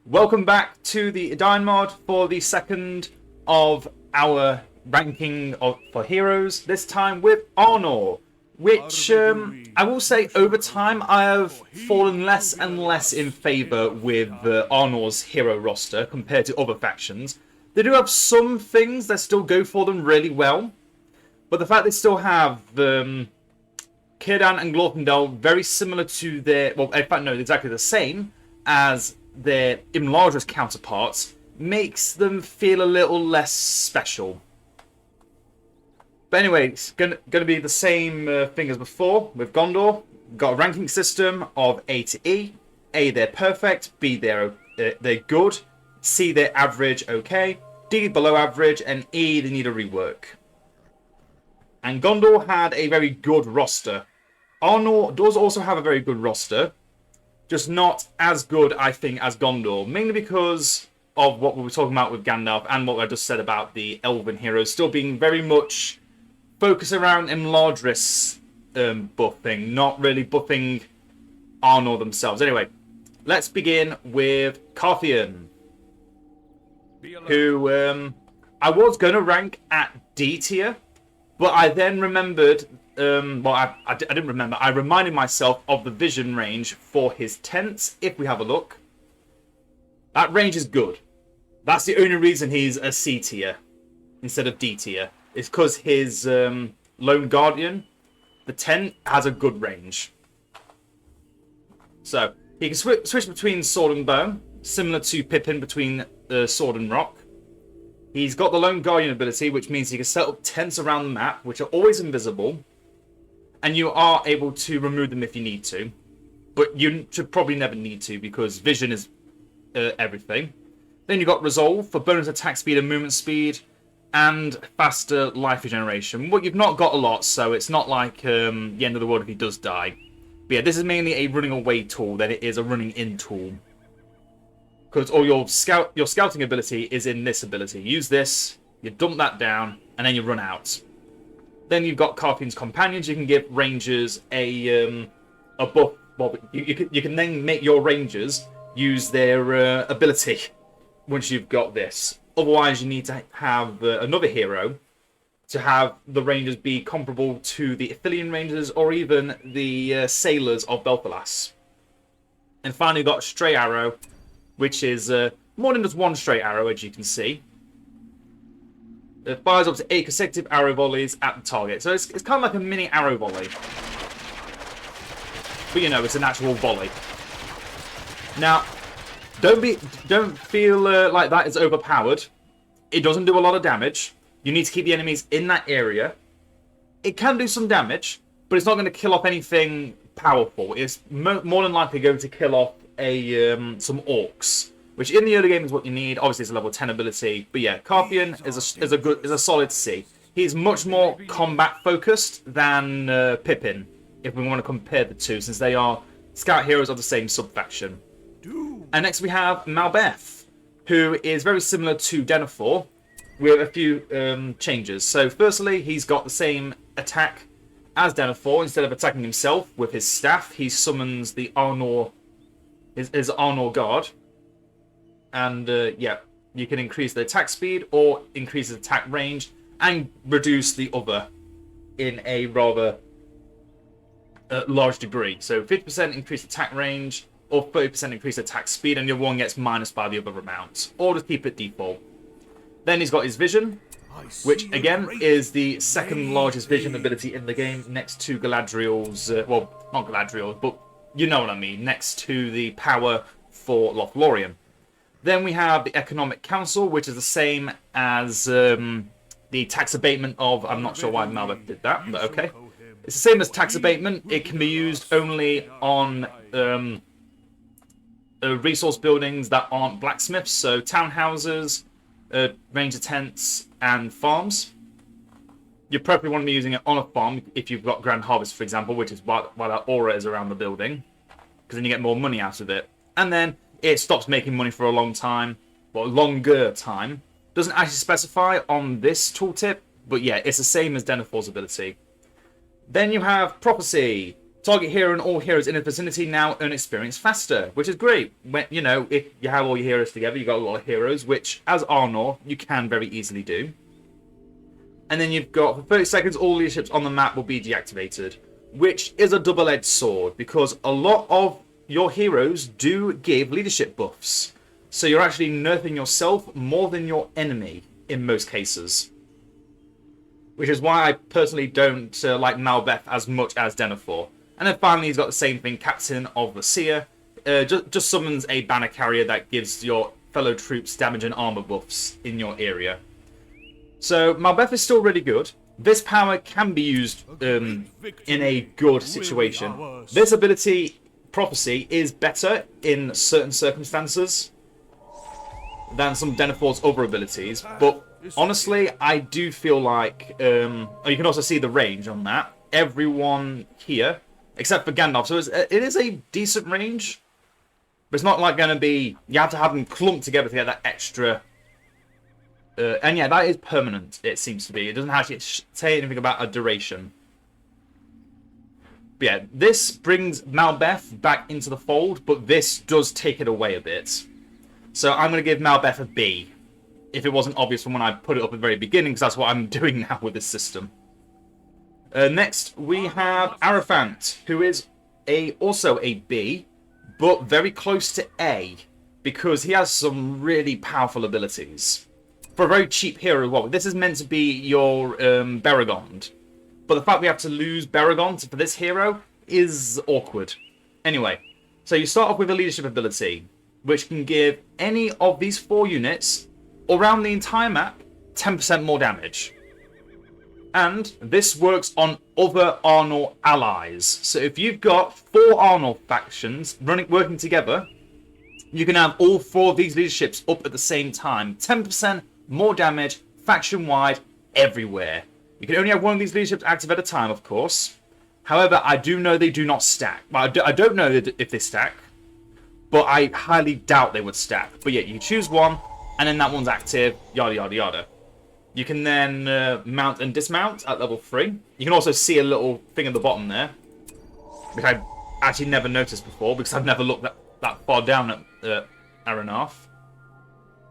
Welcome back to the Edain mod for the second of our ranking for heroes, this time with Arnor, which I will say over time I have fallen less and less in favour with Arnor's hero roster compared to other factions. They do have some things that still go for them really well, but the fact they still have Cirdan and Glorfindel very similar to their, well, in fact no, exactly the same as their Imladris counterparts, makes them feel a little less special. But anyway, it's going to be the same thing as before with Gondor. Got a ranking system of A to E. A, they're perfect. B, they're good. C, they're average, okay. D, below average. And E, they need a rework. And Gondor had a very good roster. Arnor does also have a very good roster. Just not as good, I think, as Gondor. Mainly because of what we were talking about with Gandalf and what I just said about the Elven heroes still being very much focused around Imladris buffing, not really buffing Arnor themselves. Anyway, let's begin with Carthaen, who I was going to rank at D tier, but I then remembered... I didn't remember. I reminded myself of the vision range for his tents. If we have a look, that range is good. That's the only reason he's a C tier instead of D tier. It's because his Lone Guardian, the tent, has a good range. So he can switch between sword and bow, similar to Pippin between sword and rock. He's got the Lone Guardian ability, which means he can set up tents around the map, which are always invisible. And you are able to remove them if you need to. But you should probably never need to because vision is everything. Then you've got Resolve for bonus attack speed and movement speed. And faster life regeneration. Well, you've not got a lot, so it's not like the end of the world if he does die. But yeah, this is mainly a running away tool than it is a running in tool. Because all your scouting ability is in this ability. Use this, you dump that down, and then you run out. Then you've got Carthaen's Companions. You can give rangers a buff. Well, you can then make your rangers use their ability once you've got this. Otherwise, you need to have another hero to have the rangers be comparable to the Ithilien rangers or even the sailors of Belfalas. And finally, you've got Stray Arrow, which is more than just one straight arrow, as you can see. It fires up to 8 consecutive arrow volleys at the target. So it's kind of like a mini arrow volley. But you know, it's an actual volley. Now, don't feel like that is overpowered. It doesn't do a lot of damage. You need to keep the enemies in that area. It can do some damage, but it's not going to kill off anything powerful. It's more than likely going to kill off some orcs. Which in the early game is what you need. Obviously, it's a level 10 ability. But yeah, Carthaen is a solid C. He's much more combat focused than Pippin, if we want to compare the two, since they are scout heroes of the same subfaction. And next we have Malbeth, who is very similar to Denethor, with a few changes. So firstly, he's got the same attack as Denethor. Instead of attacking himself with his staff, he summons the Arnor, his Arnor guard. And yeah, you can increase the attack speed or increase the attack range and reduce the other in a rather large degree. So 50% increased attack range or 30% increased attack speed, and your one gets minus by the other amount. Or just keep it default. Then he's got his vision, which again is the second largest vision ability in the game, next to Galadriel's, well, not Galadriel, but you know what I mean, next to the power for Lothlorien. Then we have the Economic Council, which is the same as the tax abatement of... I'm not sure why Malbeth did that, but okay. It's the same as tax abatement. It can be used only on resource buildings that aren't blacksmiths, so townhouses, ranger tents, and farms. You probably want to be using it on a farm if you've got Grand Harvest, for example, which is why that aura is around the building, because then you get more money out of it. And then it stops making money for a long time, or longer time. Doesn't actually specify on this tooltip, but yeah, it's the same as Denethor's ability. Then you have Prophecy, Target hero and all heroes in the vicinity now earn experience faster, which is great. When, you know, if you have all your heroes together, you've got a lot of heroes, which, as Arnor, you can very easily do. And then you've got, for 30 seconds, all leaderships on the map will be deactivated, which is a double-edged sword, because a lot of your heroes do give leadership buffs. So you're actually nerfing yourself more than your enemy in most cases. Which is why I personally don't like Malbeth as much as Denethor. And then finally he's got the same thing, Captain of the Seer. Just summons a banner carrier that gives your fellow troops damage and armor buffs in your area. So Malbeth is still really good. This power can be used in a good situation. This ability, Prophecy, is better in certain circumstances than some Denethor's other abilities. But honestly, I do feel like... you can also see the range on that. Everyone here, except for Gandalf. So it is a decent range. But it's not like going to be... You have to have them clumped together to get that extra... and yeah, that is permanent, it seems to be. It doesn't actually say anything about a duration. But yeah, this brings Malbeth back into the fold, but this does take it away a bit. So I'm going to give Malbeth a B. If it wasn't obvious from when I put it up at the very beginning, because that's what I'm doing now with this system. Next, we have Araphant, who is also a B, but very close to A, because he has some really powerful abilities. For a very cheap hero as well. This is meant to be your Beregond. But the fact we have to lose Beregond for this hero is awkward. Anyway, so you start off with a leadership ability, which can give any of these 4 units around the entire map 10% more damage. And this works on other Arnor allies. So if you've got 4 Arnor factions working together, you can have all 4 of these leaderships up at the same time. 10% more damage, faction-wide, everywhere. You can only have one of these leaderships active at a time, of course. However, I do know they do not stack. Well, I don't know if they stack, but I highly doubt they would stack. But yeah, you choose one, and then that one's active, yada, yada, yada. You can then mount and dismount at level 3. You can also see a little thing at the bottom there, which I actually never noticed before, because I've never looked that far down at Aranarth.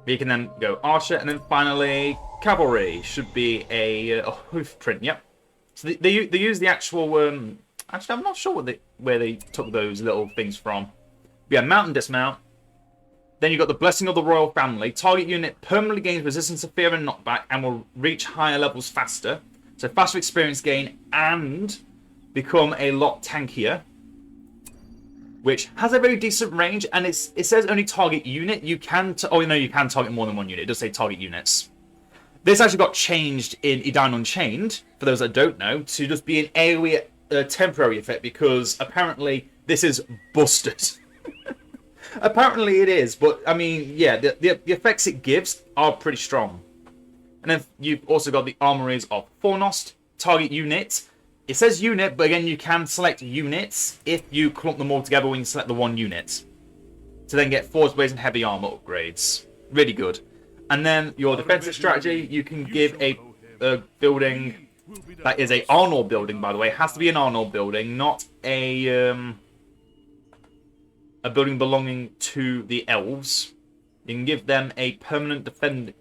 You can then go Archer, and then finally Cavalry should be a hoof print. Yep. So they use the actual. Actually, I'm not sure where they took those little things from. But yeah, mount and dismount. Then you've got the Blessing of the Royal Family. Target unit permanently gains resistance to fear and knockback, and will reach higher levels faster. So faster experience gain and become a lot tankier, which has a very decent range, and it says only target unit. You can you can target more than one unit. It does say target units. This actually got changed in Edain Unchained, for those that don't know, to just be an AoE temporary effect, because apparently this is busted. Apparently it is, but I mean, yeah, the effects it gives are pretty strong. And then you've also got the Armories of Fornost, target unit. It says unit, but again, you can select units if you clump them all together when you select the one unit. To then get Force Blades and Heavy Armor upgrades. Really good. And then your defensive strategy, you can give a building that is a Arnor building, by the way. It has to be an Arnor building, not a building belonging to the elves. You can give them a permanent defending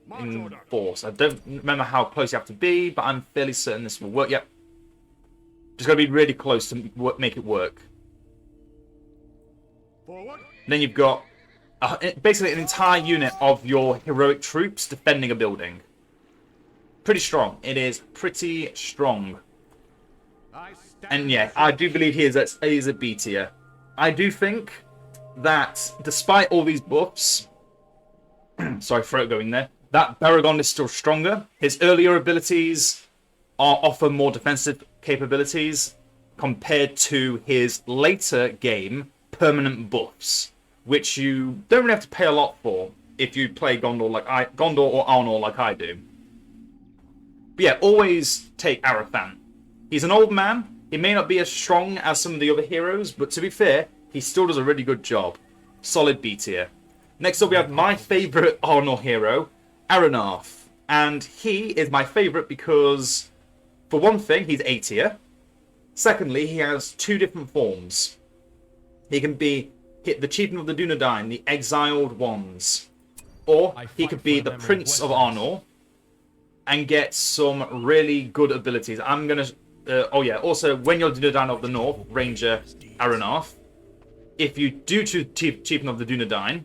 force. I don't remember how close you have to be, but I'm fairly certain this will work. Yep. Just got to be really close to make it work. Forward. Then you've got basically an entire unit of your heroic troops defending a building. Pretty strong. It is pretty strong. And yeah, I do believe he is a B tier. I do think that despite all these buffs, sorry, throat going there, that Beregond is still stronger. His earlier abilities offer more defensive capabilities compared to his later game permanent buffs, which you don't really have to pay a lot for if you play Gondor or Arnor like I do. But yeah, always take Araphant. He's an old man. He may not be as strong as some of the other heroes, but to be fair, he still does a really good job. Solid B tier. Next up, we have my favourite Arnor hero, Aranarth. And he is my favourite because, for one thing, he's A tier. Secondly, he has two different forms. He can be the Chieftain of the Dunedain, the Exiled Ones. Or he could be the Prince of Arnor and get some really good abilities. I'm going to... oh yeah, also, when you're Dunedain of the North, Ranger Aranarth, if you do choose Chieftain of the Dunedain,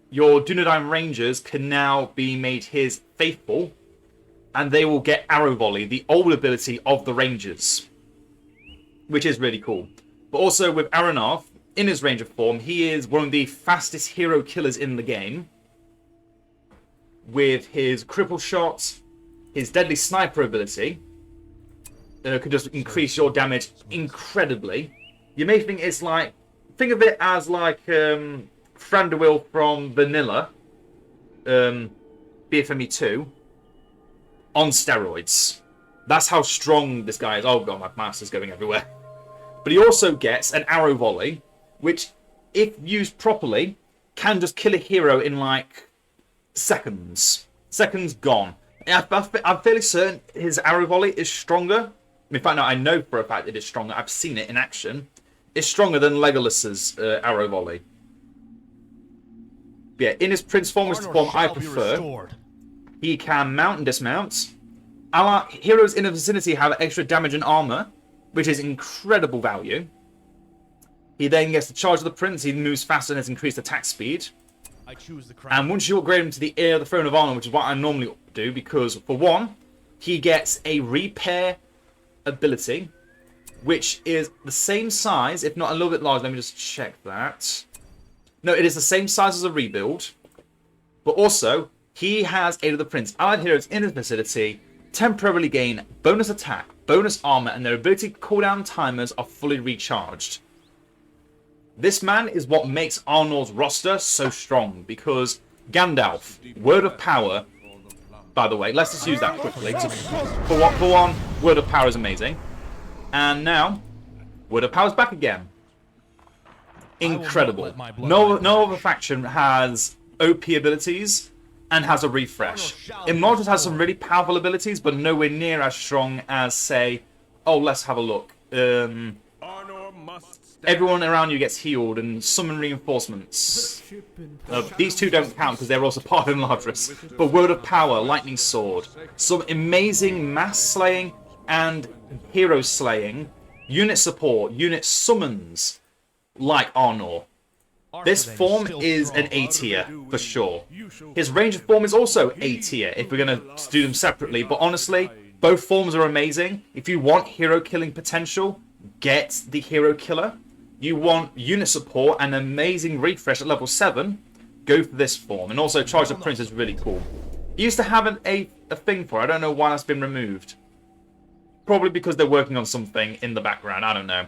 your Dunedain Rangers can now be made his faithful, and they will get Arrow Volley, the old ability of the Rangers, which is really cool. But also with Aranarth, in his Ranger form, he is one of the fastest hero killers in the game. With his Cripple Shot, his Deadly Sniper ability, could just increase your damage incredibly. You may think it's like... Think of it as like Thranduil from Vanilla, BFME 2, on steroids. That's how strong this guy is. Oh god, my mouse is going everywhere. But he also gets an Arrow Volley, which, if used properly, can just kill a hero in like seconds. Seconds gone. I'm fairly certain his Arrow Volley is stronger. In fact, no, I know for a fact it is stronger. I've seen it in action. It's stronger than Legolas's Arrow Volley. But yeah, in his Prince form, which is the form I prefer, he can mount and dismount. Heroes in the vicinity have extra damage and armor, which is incredible value. He then gets the charge of the Prince. He moves faster and has increased attack speed. I choose the crown. And once you upgrade him to the heir of the Throne of Arnor, which is what I normally do, because for one, he gets a repair ability, which is the same size, if not a little bit larger. Let me just check that. No, it is the same size as a rebuild. But also, he has Aid of the Prince. Allied heroes in his vicinity temporarily gain bonus attack, bonus armor, and their ability cooldown timers are fully recharged. This man is what makes Arnor's roster so strong, because Gandalf, Word of Power, by the way, let's just use that quickly. For one, Word of Power is amazing. And now, Word of Power's back again. Incredible. No other faction has OP abilities and has a refresh. Imladris has some really powerful abilities, but nowhere near as strong as, say... Oh, let's have a look. Everyone around you gets healed and summon reinforcements. These two don't count because they're also part of Imladris. But Word of Power, Lightning Sword, some amazing mass slaying and hero slaying, unit support, unit summons like Arnor. This form is an A tier for sure. His Ranger form is also A tier if we're going to do them separately. But honestly, both forms are amazing. If you want hero killing potential, get the Hero Killer. You want unit support and amazing refresh at level 7, go for this form. And also Charge of Prince is really cool. He used to have a thing for it. I don't know why that's been removed. Probably because they're working on something in the background. I don't know.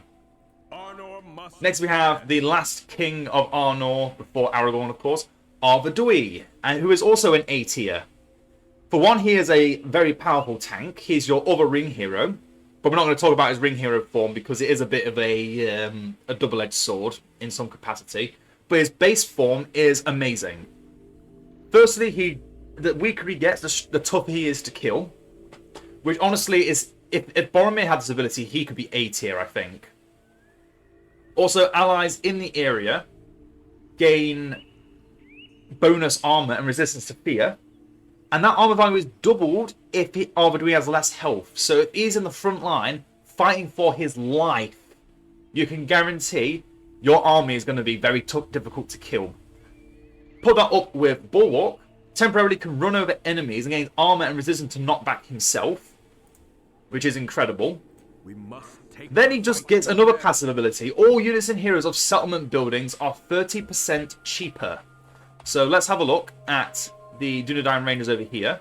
Next we have the last king of Arnor, before Aragorn of course, Arvedui, and who is also an A tier. For one, he is a very powerful tank. He's your other ring hero. But we're not going to talk about his ring hero form because it is a bit of a double-edged sword in some capacity. But his base form is amazing. Firstly, the weaker he gets, the tougher he is to kill. Which honestly is, if Boromir had this ability, he could be A tier, I think. Also, allies in the area gain bonus armor and resistance to fear. And that armor value is doubled if Arvedui has less health. So if he's in the front line, fighting for his life, you can guarantee your army is going to be very difficult to kill. Put that up with Bulwark, temporarily can run over enemies and gain armor and resistance to knockback himself, which is incredible. Then he just gets another passive ability. All units and heroes of settlement buildings are 30% cheaper. So let's have a look at the Dunedain Rangers over here.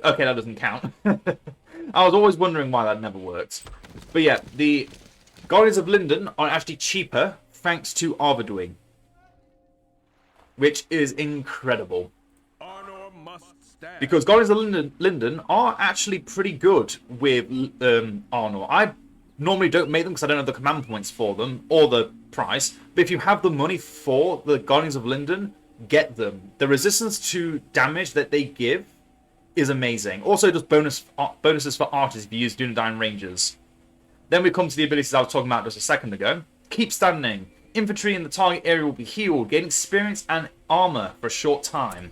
Okay, that doesn't count. I was always wondering why that never worked. But yeah, the Guardians of Linden are actually cheaper thanks to Arvedui, which is incredible. Because Guardians of Linden are actually pretty good with Arnor. I normally don't make them because I don't have the command points for them or the price. But if you have the money for the Guardians of Linden, get them. The resistance to damage that they give is amazing. Also, just bonuses for artists if you use Dunedain Rangers. Then we come to the abilities I was talking about just a second ago. Keep standing. Infantry in the target area will be healed, gain experience and armor for a short time.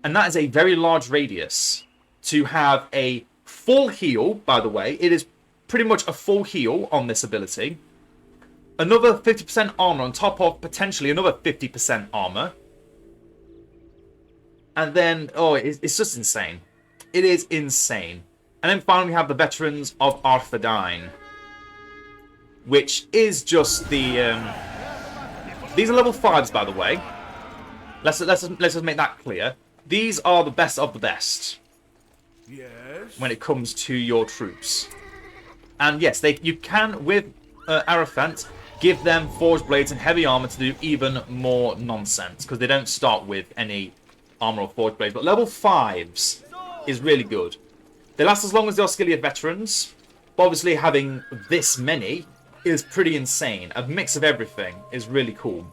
And that is a very large radius. To have a full heal, by the way, it is pretty much a full heal on this ability. Another 50% armor on top of potentially another 50% armor. And then, oh, it's just insane. It is insane. And then finally we have the Veterans of Arvedui, which is just the... these are level 5s, by the way. Let's just make that clear. These are the best of the best. Yes. When it comes to your troops. And yes, you can, with Araphant, give them forged blades and heavy armor to do even more nonsense. Because they don't start with any armor or forged blades. But level 5s is really good. They last as long as the Osgiliath veterans. But obviously having this many is pretty insane. A mix of everything is really cool.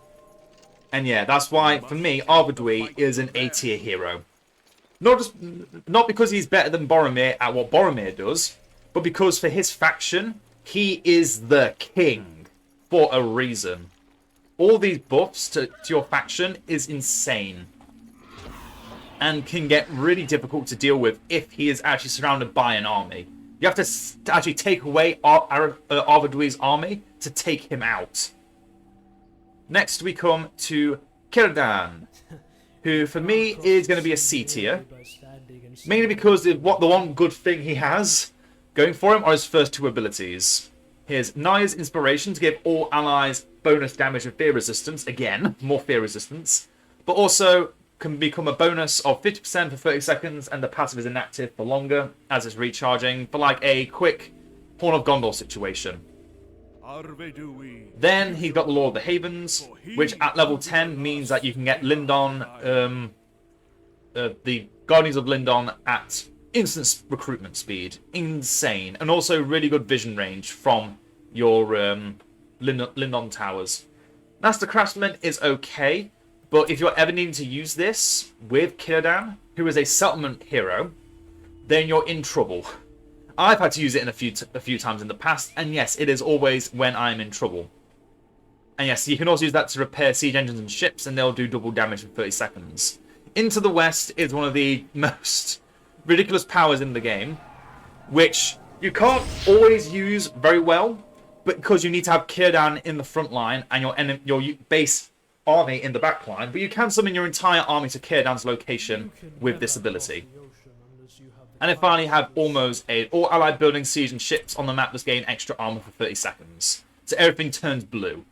And yeah, that's why, for me, Arvedui is an A-tier hero. Not because he's better than Boromir at what Boromir does, but because for his faction, he is the king for a reason. All these buffs to your faction is insane. And can get really difficult to deal with if he is actually surrounded by an army. You have to actually take away Arvedui's army to take him out. Next we come to Cirdan, who for me is going to be a C tier. Mainly because the one good thing he has going for him are his first two abilities. Here's Naya's Inspiration to give all allies bonus damage and fear resistance. Again, more fear resistance. But also can become a bonus of 50% for 30 seconds, and the passive is inactive for longer as it's recharging, for like a quick Horn of Gondor situation. Then he's got the Law of the Havens, which at level 10 means that you can get Lindon, the Guardians of Lindon at instant recruitment speed. Insane. And also really good vision range from your Lindon towers. Master Craftsman is okay, but if you're ever needing to use this with Cirdan, who is a settlement hero, then you're in trouble. I've had to use it in a few times in the past, and yes, it is always when I'm in trouble. And yes, you can also use that to repair siege engines and ships, and they'll do double damage in 30 seconds. Into the West is one of the most ridiculous powers in the game, which you can't always use very well, but because you need to have Cirdan in the front line and your base army in the back line, but you can summon your entire army to Cirdan's location with this ability. And then finally have Almost Aid. All allied buildings, siege and ships on the map just gain extra armor for 30 seconds. So everything turns blue.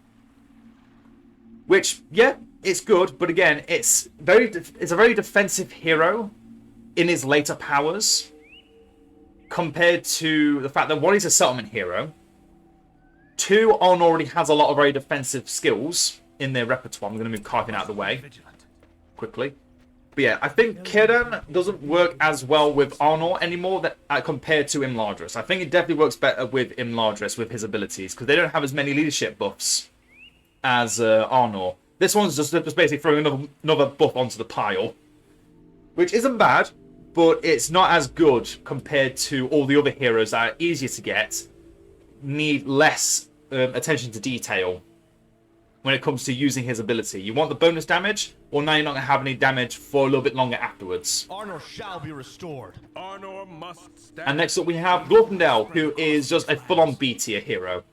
Which, yeah, it's good, but again, it's a very defensive hero in his later powers, compared to the fact that one, he's a settlement hero. Two, Arnor already has a lot of very defensive skills in their repertoire. I'm going to move Carthaen out of the way quickly. But yeah, I think Cirdan doesn't work as well with Arnor anymore compared to Imladris. I think it definitely works better with Imladris with his abilities, because they don't have as many leadership buffs as Arnor. This one's just basically throwing another buff onto the pile, which isn't bad, but it's not as good compared to all the other heroes that are easier to get, need less attention to detail when it comes to using his ability. You want the bonus damage, or now you're not going to have any damage for a little bit longer afterwards. Arnor shall be restored. Arnor must stand. And next up we have Glorfindel, who is just a full-on B-tier hero.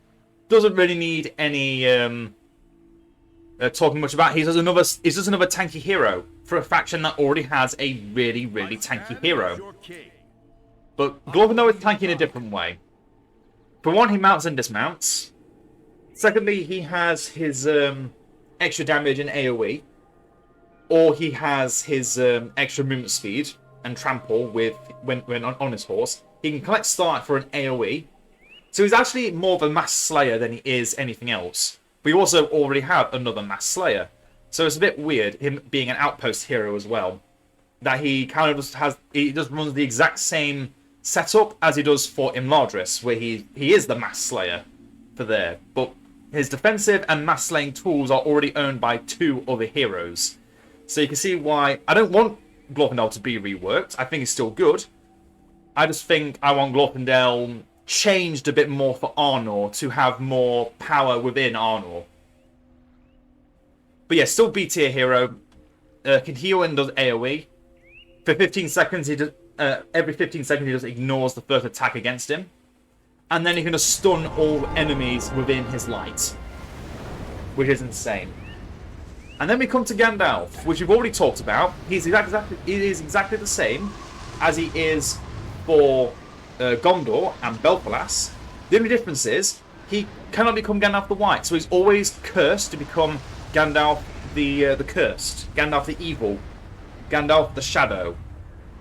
Doesn't really need any talking much about. He's just another tanky hero for a faction that already has a really, really tanky hero. But Glorfindel is tanky in a different way. For one, he mounts and dismounts. Secondly, he has his extra damage in AoE, or he has his extra movement speed and trample when on his horse. He can collect start for an AoE, so he's actually more of a mass slayer than he is anything else. But you also already have another mass slayer, so it's a bit weird him being an outpost hero as well. That he kind of just runs the exact same setup as he does for Imladris, where he is the mass slayer for there, but his defensive and mass slaying tools are already owned by two other heroes. So you can see why I don't want Glorfindel to be reworked. I think he's still good. I just think I want Glorfindel changed a bit more for Arnor to have more power within Arnor. But yeah, still B tier hero. Can heal and does AoE. For 15 seconds, he does, every 15 seconds he just ignores the first attack against him. And then he can just stun all enemies within his light. Which is insane. And then we come to Gandalf, which we've already talked about. He is exactly the same as he is for Gondor and Belfalas. The only difference is he cannot become Gandalf the White, so he's always cursed to become Gandalf the cursed, Gandalf the evil, Gandalf the shadow.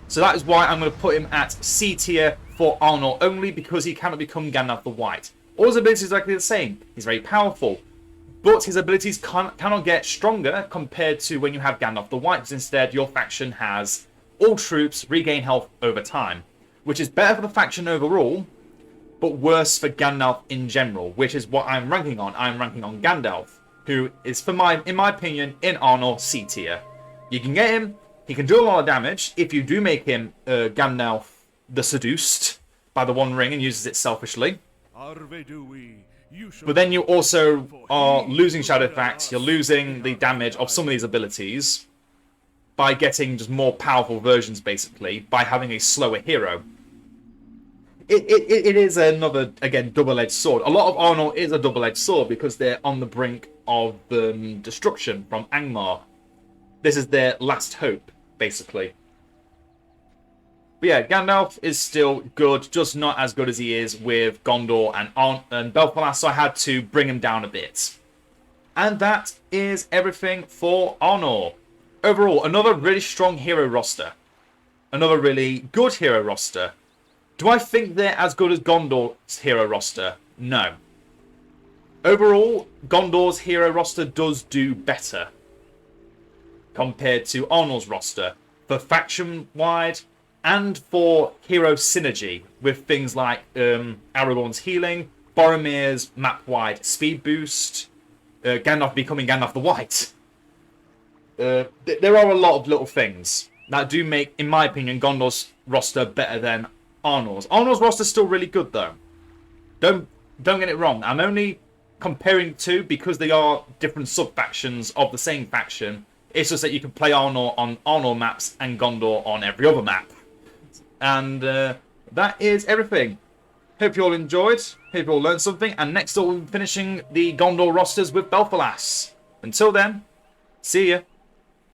So that is why I'm going to put him at C tier for Arnor only, because he cannot become Gandalf the White. All his abilities are exactly the same. He's very powerful. But his abilities cannot get stronger compared to when you have Gandalf the White, because instead your faction has all troops regain health over time, which is better for the faction overall, but worse for Gandalf in general, which is what I'm ranking on. I'm ranking on Gandalf, who is, in my opinion, in Arnor, C tier. You can get him, he can do a lot of damage if you do make him Gandalf the Seduced by the One Ring and uses it selfishly. Arvedui. But then you also are losing Shadow Fact, you're losing the damage of some of these abilities by getting just more powerful versions, basically, by having a slower hero. It is another, again, double-edged sword. A lot of Arnor is a double-edged sword because they're on the brink of destruction from Angmar. This is their last hope, basically. But yeah, Gandalf is still good, just not as good as he is with Gondor and Belfalas, so I had to bring him down a bit. And that is everything for Arnor. Overall, another really strong hero roster. Another really good hero roster. Do I think they're as good as Gondor's hero roster? No. Overall, Gondor's hero roster does do better compared to Arnor's roster for faction-wide and for hero synergy with things like Aragorn's healing, Boromir's map-wide speed boost, Gandalf becoming Gandalf the White. There are a lot of little things that do make, in my opinion, Gondor's roster better than Arnor's. Arnor's roster is still really good, though. Don't get it wrong. I'm only comparing the two because they are different sub-factions of the same faction. It's just that you can play Arnor on Arnor maps and Gondor on every other map. And that is everything. Hope you all enjoyed. Hope you all learned something. And next up, we'll be finishing the Gondor rosters with Belfalas. Until then, see ya.